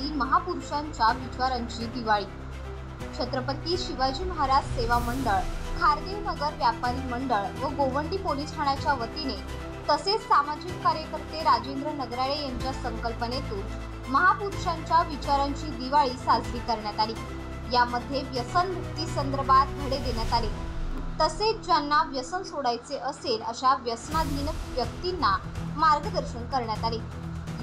छत्रपती महापुरुषांच्या विचारांची दिवाळी। छत्रपती शिवाजी महाराज सेवा मंडळ, खारदेव नगर व्यापारी मंडळ व गोवंडी पोलीस ठाण्याच्या वतीने तसेच सामाजिक कार्यकर्ते राजेंद्र नगराळे यांच्या संकल्पनेतून महापुरुषांच्या विचारांची दिवाळी साजरी करण्यात आली। यामध्ये व्यसन मुक्ती संदर्भात धडे देण्यात आले, तसेच ज्यांना व्यसन सोडायचे असेल अशा व्यसनाधीन व्यक्तींना मार्गदर्शन करण्यात आले।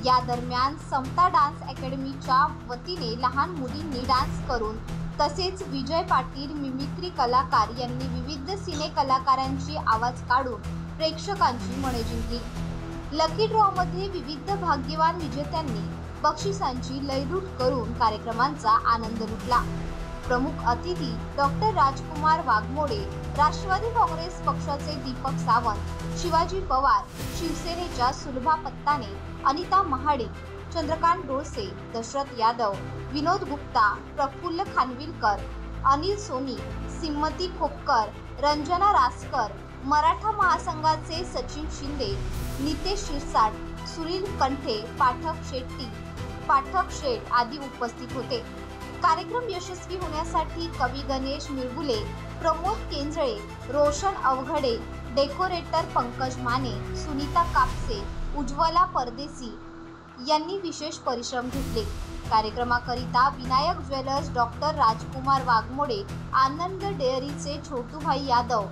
या दरम्यान समता डान्स अकॅडमीच्या वतीने लहान मुलींनी डान्स करून तसेच विजय पाटील मिमिक्री कलाकार यांनी विविध सिने कलाकारांची आवाज काढून प्रेक्षकांची मने जिंकली। लकी ड्रॉ मध्ये विविध भाग्यवान विजेत्यांनी बक्षिसांची लयलूट करून कार्यक्रमांचा आनंद लुटला। प्रमुख अतिथी डॉक्टर राजकुमार वाघमोडे, राष्ट्रवादी काँग्रेस पक्षाचे दीपक सावंत, शिवाजी पवार, शिवसेनेच्या सुलभा पत्ताने, अनिता महाडे, चंद्रकांत डोळसे, दशरथ यादव, विनोद गुप्ता, प्रफुल्ल खानविलकर, अनिल सोनी, सिम्मती खोपकर, रंजना रासकर, मराठा महासंघाचे सचिन शिंदे, नितेश शिरसाट, सुनील कंठे, पाठक शेठ आदी उपस्थित होते। कार्यक्रम यशस्वी होण्यासाठी कवी गणेश मिरगुले, प्रमोद केंजळे, रोशन अवघडे, डेकोरेटर पंकज माने, सुनीता कापसे, उज्ज्वला परदेसी यांनी विशेष परिश्रम घेतले। कार्यक्रमाकरिता विनायक ज्वेलर्स डॉक्टर राजकुमार वाघमोडे, आनंद डेअरीचे छोटूभाई यादव,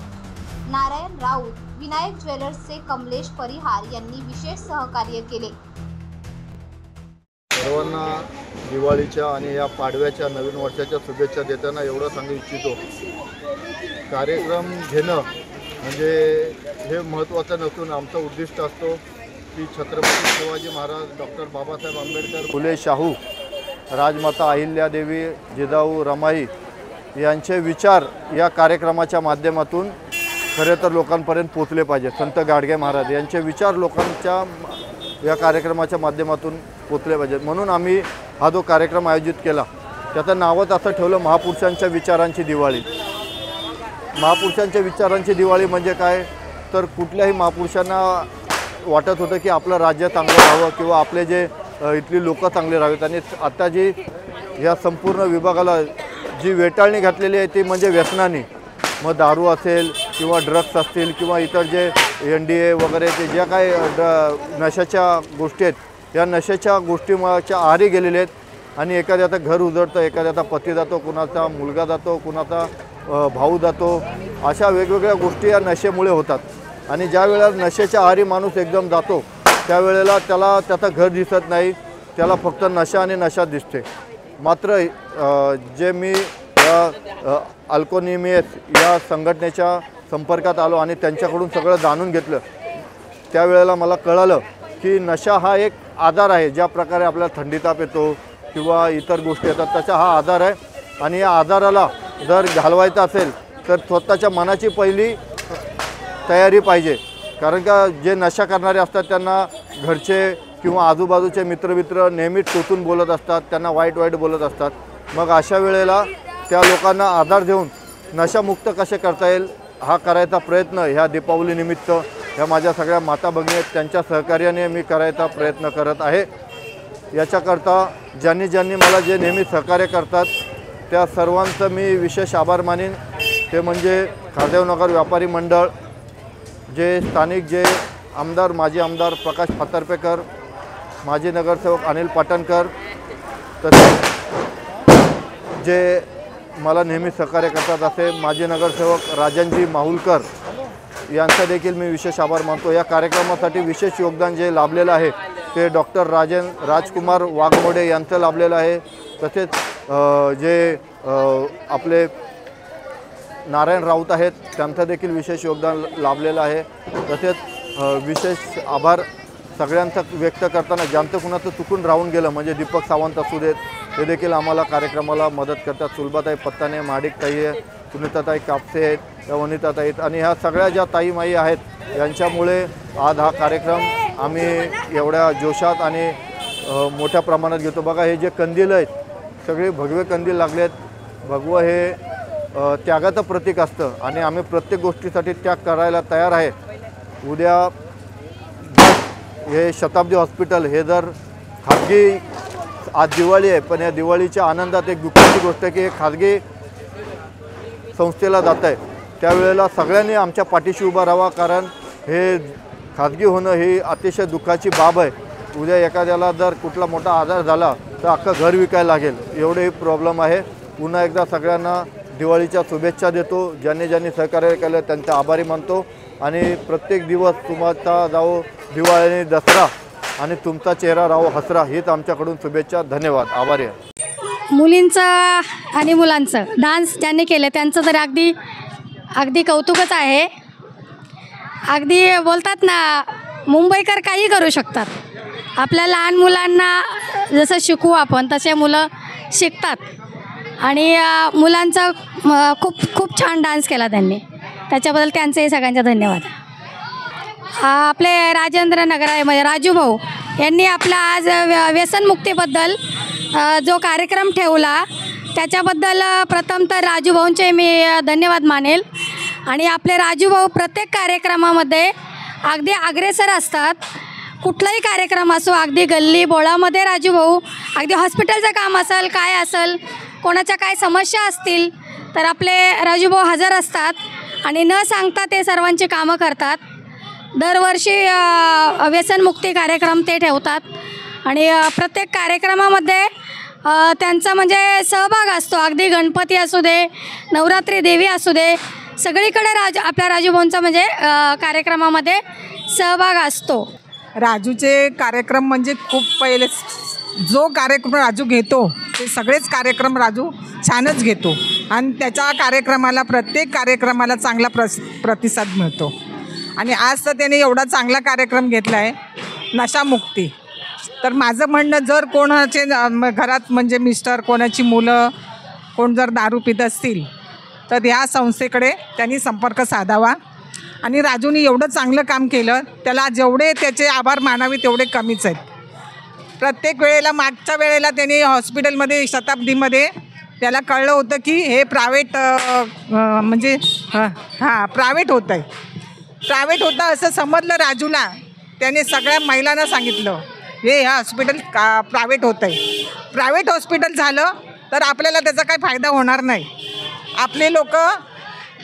नारायण राऊत, विनायक ज्वेलर्सचे कमलेश परिहार यांनी विशेष सहकार्य केले। सर्वांना दिवाळीच्या आणि या पाडव्याच्या नवीन वर्षाच्या शुभेच्छा देताना एवढं सांगू इच्छितो, कार्यक्रम घेणं म्हणजे हे महत्त्वाचं नसून आमचं उद्दिष्ट असतो की छत्रपती शिवाजी महाराज, डॉक्टर बाबासाहेब आंबेडकर, फुले शाहू, राजमाता अहिल्यादेवी, जिजाऊ रमाई यांचे विचार या कार्यक्रमाच्या माध्यमातून खरे तर लोकांपर्यंत पोचले पाहिजे। संत गाडगे महाराज यांचे विचार लोकांच्या या कार्यक्रमाच्या माध्यमातून पोचले पाहिजेत, म्हणून आम्ही हा जो कार्यक्रम आयोजित केला त्याचं नावच असं ठेवलं महापुरुषांच्या विचारांची दिवाळी। महापुरुषांच्या विचारांची दिवाळी म्हणजे काय तर कुठल्याही महापुरुषांना वाटत होतं की आपलं राज्य चांगलं राहावं किंवा आपले जे इथली लोक चांगले राहावेत, आणि आता जी या संपूर्ण विभागाला जी वेटाळणी घातलेली आहे ती म्हणजे व्यसनानी, मग दारू असेल किंवा ड्रग्स असतील किंवा इतर जे NDA वगैरे ते ज्या काही नशाच्या गोष्टी आहेत या नशेच्या गोष्टीच्या आहारी गेलेले आहेत। आणि एखाद्याचं घर उजळतं, एखाद्याचा पती जातो, कुणाचा मुलगा जातो, कुणाचा भाऊ जातो, अशा वेगवेगळ्या गोष्टी या नशेमुळे होतात। आणि ज्या वेळेला नशेच्या आहारी माणूस एकदम जातो त्यावेळेला त्याला त्याचं घर दिसत नाही, त्याला फक्त नशा आणि नशा दिसते। मात्र जे मी अल्कोनिमियस या संघटनेच्या संपर्कात आलो आणि त्यांच्याकडून सगळं जाणून घेतलं, त्यावेळेला मला कळालं की नशा हा एक आजार आहे। ज्या प्रकारे आपल्याला थंडी ताप येतो किंवा इतर गोष्टी येतात त्याचा हा आजार आहे, आणि या आजाराला जर घालवायचा असेल तर स्वतःच्या मनाची पहिली तयारी पाहिजे। कारण का जे नशा करणारे असतात त्यांना घरचे किंवा आजूबाजूचे मित्र नेहमी टोचून बोलत असतात, त्यांना वाईट बोलत असतात। मग अशा वेळेला त्या लोकांना आधार देऊन नशामुक्त कसे करता येईल हा करायचा प्रयत्न ह्या दीपावलीनिमित्त ह्या माझ्या सगळ्या माता भगिनी आहेत त्यांच्या सहकार्याने मी करायचा प्रयत्न करत आहे। याच्याकरता ज्यांनी मला जे नेहमी सहकार्य करतात त्या सर्वांचं मी विशेष आभार मानेन। ते म्हणजे खारदेव नगर व्यापारी मंडळ, जे स्थानिक जे आमदार, माजी आमदार प्रकाश फातर्पेकर, माजी नगरसेवक अनिल पाटणकर, तसेच जे मला नेहमी सहकार्य करतात असे माजी नगरसेवक राजनजी माहुलकर यांचा देखील मी विशेष आभार मानतो। या कार्यक्रमासाठी विशेष योगदान जे लाभलेलं आहे ते डॉक्टर राजकुमार वाघमोडे यांचं लाभलेलं आहे। तसेच जे आपले नारायण राऊत आहेत त्यांचं देखील विशेष योगदान लाभलेलं आहे। तसेच विशेष आभार सगळ्यांचा व्यक्त करताना ज्यांचं कुणाचं चुकून राहून गेलं म्हणजे दीपक सावंत असू देत, ते देखील आम्हाला कार्यक्रमाला मदत करतात। सुलभाताई पत्ताने, माडिकताई आहे, सुनीताताई कापसे आहेत, त्या वनिताताई आहेत, आणि ह्या सगळ्या ज्या ताईमाई आहेत यांच्यामुळे आज हा कार्यक्रम आम्ही एवढ्या जोशात आणि मोठ्या प्रमाणात घेतो। बघा हे जे कंदील आहेत सगळे भगवे कंदील लागले आहेत। भगवं हे त्यागाचं प्रतीक असतं आणि आम्ही प्रत्येक गोष्टीसाठी त्याग करायला तयार आहे। उद्या हे शताब्दी हॉस्पिटल हे जर खाजगी आज दिवाळी आहे, पण या दिवाळीच्या आनंदात एक दुःखाची गोष्ट आहे की हे खाजगी संस्थेला जात आहे, त्यावेळेला सगळ्यांनी आमच्या पाठीशी उभा राहावा, कारण हे खाजगी होणं ही अतिशय दुःखाची बाब आहे। उद्या एखाद्याला जर कुठला मोठा आजार झाला तर अख्खं घर विकायला लागेल, एवढे प्रॉब्लेम आहे। पुन्हा एकदा सगळ्यांना दिवाळीच्या शुभेच्छा देतो। ज्यांनी ज्यांनी सहकार्य केलं त्यांचे आभारी मानतो आणि प्रत्येक दिवस तुमचा जाओ दिवाळी दसरा आणि तुमचा चेहरा राहो हसरा, हीच आमच्याकडून शुभेच्छा। धन्यवाद, आभारी आहे। मुलींचं आणि मुलांचं डान्स ज्यांनी केले त्यांचं तर अगदी अगदी कौतुकच आहे। अगदी बोलतात ना, मुंबईकर काही करू शकतात। आपल्या लहान मुलांना जसं शिकवू आपण तसे मुलं शिकतात आणि मुलांचा खूप खूप छान डान्स केला त्यांनी, त्याच्याबद्दल त्यांचे सगळ्यांचे धन्यवाद। आपले राजेंद्र नगर म्हणजे राजू भाऊ यांनी आपला आज व्यसनमुक्तीबद्दल जो कार्यक्रम ठेवला त्याच्याबद्दल प्रथम तर राजू भाऊंचे मी धन्यवाद मानेल। आणि आपले राजू भाऊ प्रत्येक कार्यक्रमामध्ये अगदी अग्रेसर असतात। कुठलाही कार्यक्रम असो, अगदी गल्ली बोळामध्ये राजू भाऊ, अगदी हॉस्पिटलचं काम असेल काय असेल, कोणाच्या काय समस्या असतील तर आपले राजू भाऊ हजर असतात आणि न सांगता ते सर्वांची कामं करतात। दरवर्षी व्यसनमुक्ती कार्यक्रम ते ठेवतात आणि प्रत्येक कार्यक्रमामध्ये त्यांचा म्हणजे सहभाग असतो। अगदी गणपती असू दे, नवरात्री देवी असू दे, सगळीकडे आपल्या राजू भाऊंचा म्हणजे कार्यक्रमामध्ये सहभाग असतो। राजूचे कार्यक्रम म्हणजे खूप पहिले जो कार्यक्रम राजू घेतो ते सगळेच कार्यक्रम राजू छानच घेतो आणि त्याच्या कार्यक्रमाला प्रत्येक कार्यक्रमाला चांगला प्रतिसाद मिळतो। आणि आज तर त्याने एवढा चांगला कार्यक्रम घेतला आहे नशामुक्ती। तर माझं म्हणणं, जर कोणाचे घरात म्हणजे मिस्टर, कोणाची मुलं कोण जर दारू पित असतील तर ह्या संस्थेकडे त्यांनी संपर्क साधावा। आणि राजूने एवढं चांगलं काम केलं, त्याला जेवढे त्याचे आभार मानावे तेवढे कमीच आहेत। प्रत्येक वेळेला, मागच्या वेळेला त्याने हॉस्पिटलमध्ये शताब्दीमध्ये त्याला कळलं होतं की हे प्रायव्हेट म्हणजे प्रायव्हेट होतं आहे, प्रायव्हेट होतं असं समजलं राजूला। त्याने सगळ्या महिलांना सांगितलं हे हॉस्पिटल प्रायव्हेट होतं आहे, प्रायव्हेट हॉस्पिटल झालं तर आपल्याला त्याचा काही फायदा होणार नाही। आपले लोक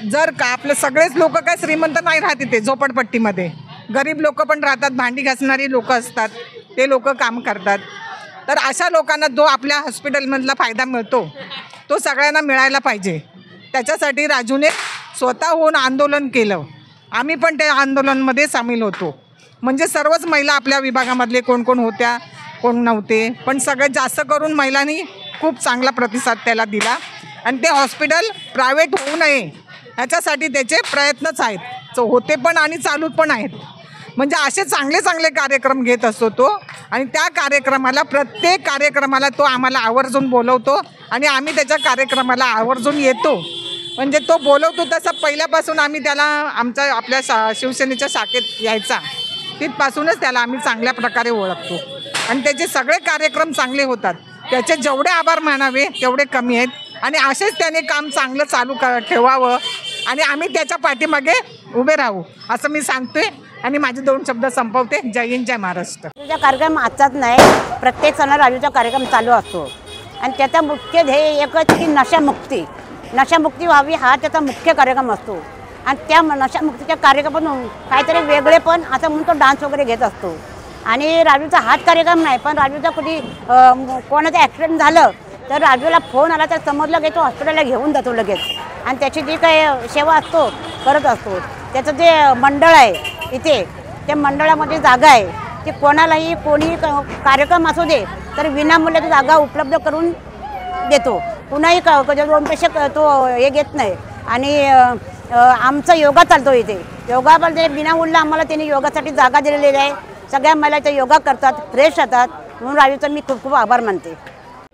जर का आपले सगळेच लोक काय श्रीमंत नाही राहत, इथे झोपडपट्टीमध्ये गरीब लोक पण राहतात, भांडी घासणारी लोक असतात, ते लोक काम करतात। तर अशा लोकांना जो आपल्या हॉस्पिटलमधला फायदा मिळतो तो सगळ्यांना मिळायला पाहिजे। त्याच्यासाठी राजूने स्वतःहून आंदोलन केलं, आम्ही पण त्या आंदोलनामध्ये सामील होतो। म्हणजे सर्वच महिला आपल्या विभागामधले कोण कोण होत्या, कोण नव्हते, पण सगळ्यात जास्त करून महिलांनी खूप चांगला प्रतिसाद त्याला दिला। आणि ते हॉस्पिटल प्रायव्हेट होऊ नये ह्याच्यासाठी त्याचे प्रयत्नच आहेत, होते पण आणि चालू पण आहेत। म्हणजे असे चांगले चांगले कार्यक्रम घेत असतो तो आणि त्या कार्यक्रमाला, प्रत्येक कार्यक्रमाला तो आम्हाला आवर्जून बोलवतो आणि आम्ही त्याच्या कार्यक्रमाला आवर्जून येतो। म्हणजे तो बोलवतो तसं पहिल्यापासून आम्ही त्याला आपल्या शिवसेनेच्या शाखेत यायचा, तिथपासूनच त्याला आम्ही चांगल्या प्रकारे ओळखतो आणि त्याचे सगळे कार्यक्रम चांगले होतात। त्याचे जेवढे आभार मानावे तेवढे कमी आहेत आणि असेच त्याने काम चांगलं चालू ठेवावं आणि आम्ही त्याच्या पाठीमागे उभे राहू असं मी सांगते आणि माझे 2 शब्द संपवते। जय हिंद, जय महाराष्ट्र। राजूचा कार्यक्रम आजचाच नाही, प्रत्येक सणाला राजूचा कार्यक्रम चालू असतो आणि त्याचा मुख्य ध्येय एकच की नशामुक्ती व्हावी हा त्याचा मुख्य कार्यक्रम असतो। आणि त्या नशामुक्तीच्या कार्यक्रमातून काहीतरी वेगळे पण असं म्हणून तो डान्स वगैरे घेत असतो। आणि राजूचा हाच कार्यक्रम नाही, पण राजूचा कधी कोणाचं ॲक्सिडेंट झालं तर राजूला फोन आला तर समजलं की तो हॉस्पिटलला घेऊन जातो लगेच आणि त्याची जी काही सेवा असतो करत असतो। त्याचं जे मंडळ आहे इथे, त्या मंडळामध्ये जागा आहे, ती कोणालाही कोणी कार्यक्रम असू दे तर विनामूल्य जागा उपलब्ध करून देतो। कुणाही 2 पैसे तो हे घेत नाही। आणि आमचा योगा चालतो इथे, योगामध्ये विनामूल्य आम्हाला त्यांनी योगासाठी जागा दिलेली आहे। सगळ्या महिला इथे योगा करतात, फ्रेश राहतात, म्हणून राजूचा मी खूप खूप आभार मानते।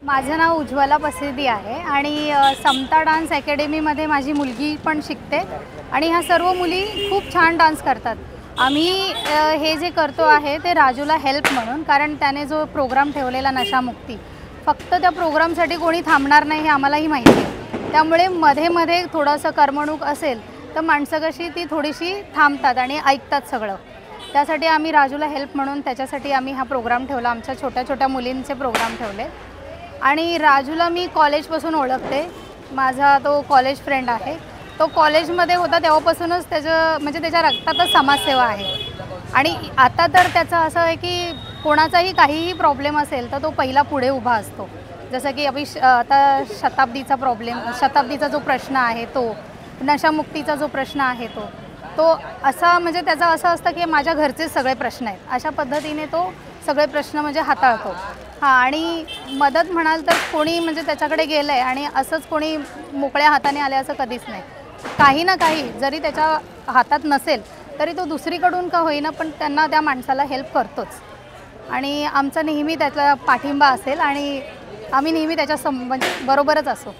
माझं नाव उज्ज्वला पसिदी आहे आणि समता डान्स अकॅडमीमध्ये माझी मुलगी पण शिकते आणि ह्या सर्व मुली खूप छान डान्स करतात। आम्ही हे जे करतो आहे ते राजूला हेल्प म्हणून, कारण त्याने जो प्रोग्राम ठेवलेला नशामुक्ती, फक्त त्या प्रोग्रामसाठी कोणी थांबणार नाही हे आम्हालाही माहिती आहे। त्यामुळे मध्ये मध्ये थोडंसं करमणूक असेल तर माणसं कशी ती थोडीशी थांबतात आणि ऐकतात सगळं। त्यासाठी आम्ही राजूला हेल्प म्हणून त्याच्यासाठी आम्ही हा प्रोग्राम ठेवला, आमच्या छोट्या छोट्या मुलींचे प्रोग्राम ठेवले। आणि राजूला मी कॉलेजपासून ओळखते. माझा तो कॉलेज फ्रेंड आहे. तो कॉलेजमध्ये होता तेव्हापासूनच त्याच्या रक्तातच समाजसेवा आहे. आणि आता तर त्याचं असं आहे की कोणाचाही काहीही प्रॉब्लेम असेल तर तो पहिला पुढे उभा असतो. जसं की आता शताब्दीचा जो प्रश्न आहे तो, नशामुक्तीचा जो प्रश्न आहे तो असा म्हणजे त्याचं असं असतं की माझ्या घरचेच सगळे प्रश्न आहेत, अशा पद्धतीने तो सगळे प्रश्न म्हणजे हाताळतो. आणि मदत म्हणाल तर कोणी म्हणजे त्याच्याकडे गेलं आहे आणि असंच कोणी मोकळ्या हाताने आले असं कधीच नाही. काही ना काही जरी त्याच्या हातात नसेल तरी तो दुसरीकडून का होईना पण त्यांना त्या माणसाला हेल्प करतोच. आणि आमचा नेहमी त्याचा पाठिंबा असेल आणि आम्ही नेहमी त्याच्या बरोबरच असू.